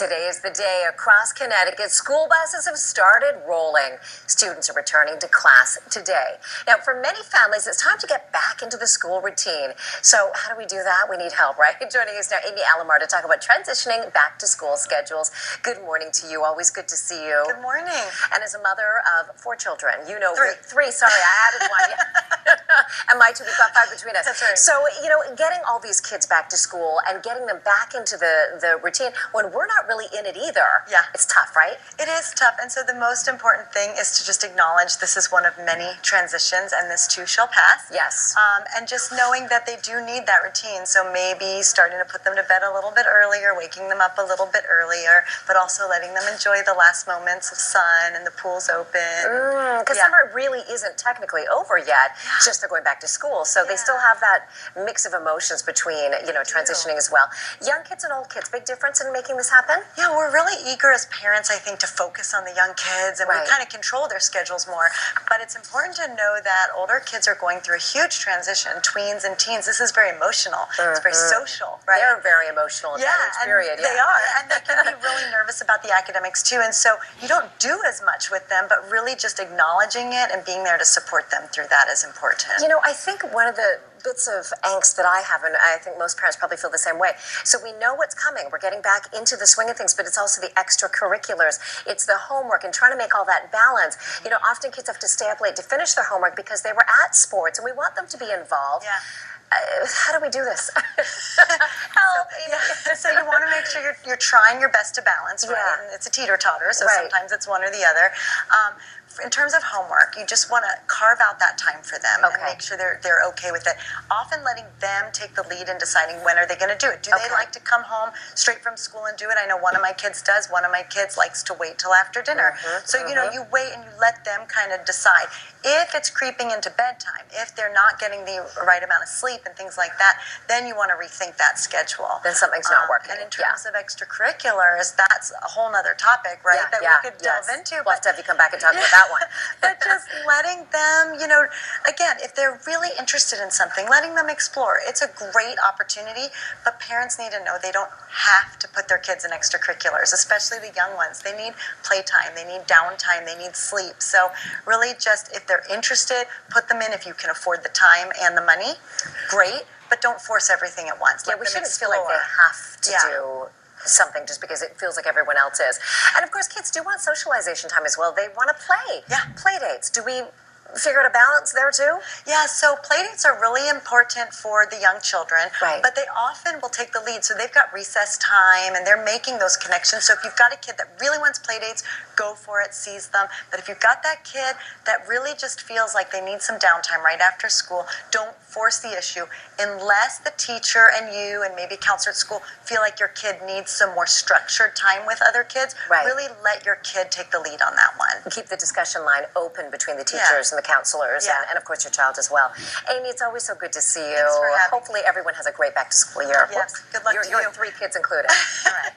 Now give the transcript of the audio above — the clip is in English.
Today is the day across Connecticut. School buses have started rolling. Students are returning to class today. Now, for many families, it's time to get back into the school routine. So how do we do that? We need help, right? Joining us now, Amy Alamar, to talk about transitioning back to school schedules. Good morning to you. Always good to see you. Good morning. And as a mother of 4 children, you know, Three. Sorry, I added one. And my 2, we've got 5 between us. That's right. So, getting all these kids back to school and getting them back into the routine when we're not really in it either. Yeah. It's tough, right? It is tough. And so the most important thing is to just acknowledge this is one of many transitions and this too shall pass. Yes. And just knowing that they do need that routine. So maybe starting to put them to bed a little bit earlier, waking them up a little bit earlier, but also letting them enjoy the last moments of sun and the pool's open. Because summer really isn't technically over yet. It's just they're going back to school. So they still have that mix of emotions between, transitioning as well. Young kids and old kids, big difference in making this happen? Yeah, we're really eager as parents, I think, to focus on the young kids, and we kind of control their schedules more. But it's important to know that older kids are going through a huge transition. Tweens and teens, this is very emotional. It's very social, right? They're very emotional in that age period. They are, and they can be really nervous about the academics too. And so you don't do as much with them, but really just acknowledging it and being there to support them through that is important. I think one of the bits of angst that I have, and I think most parents probably feel the same way. So we know what's coming. We're getting back into the swing of things, but it's also the extracurriculars. It's the homework and trying to make all that balance. Often kids have to stay up late to finish their homework because they were at sports, and we want them to be involved. Yeah. How do we do this? Help! So you want to make sure you're trying your best to balance, right? Yeah. And it's a teeter-totter, so Right. sometimes it's one or the other. In terms of homework, you just want to carve out that time for them and make sure they're okay with it. Often letting them take the lead in deciding when are they going to do it. Do they like to come home straight from school and do it? I know one of my kids does. One of my kids likes to wait till after dinner. So, you wait and you let them kind of decide. If it's creeping into bedtime, if they're not getting the right amount of sleep and things like that, then you want to rethink that schedule. Then something's not working. And in terms of extracurriculars, that's a whole nother topic, right? That we could delve into. We'll have to have you come back and talk about that one. But just letting them, again, if they're really interested in something, letting them explore. It's a great opportunity, but parents need to know they don't have to put their kids in extracurriculars, especially the young ones. They need playtime, they need downtime, they need sleep. So really just, if they're interested, put them in if you can afford the time and the money. Great, but don't force everything at once. We shouldn't feel like they have to do something just because it feels like everyone else is. And of course, kids do want socialization time as well. They want to play. Yeah. Play dates. Do we figure out a balance there too? Yeah, so playdates are really important for the young children, but they often will take the lead. So they've got recess time and they're making those connections. So if you've got a kid that really wants playdates, go for it, seize them. But if you've got that kid that really just feels like they need some downtime right after school, don't force the issue unless the teacher and you and maybe a counselor at school feel like your kid needs some more structured time with other kids. Really let your kid take the lead on that one. Keep the discussion line open between the teachers and the counselors and of course your child as well. Amy, it's always so good to see you. Thanks for having me. Hopefully everyone has a great back to school year. Yes, good luck to you. Your 3 kids included. All right.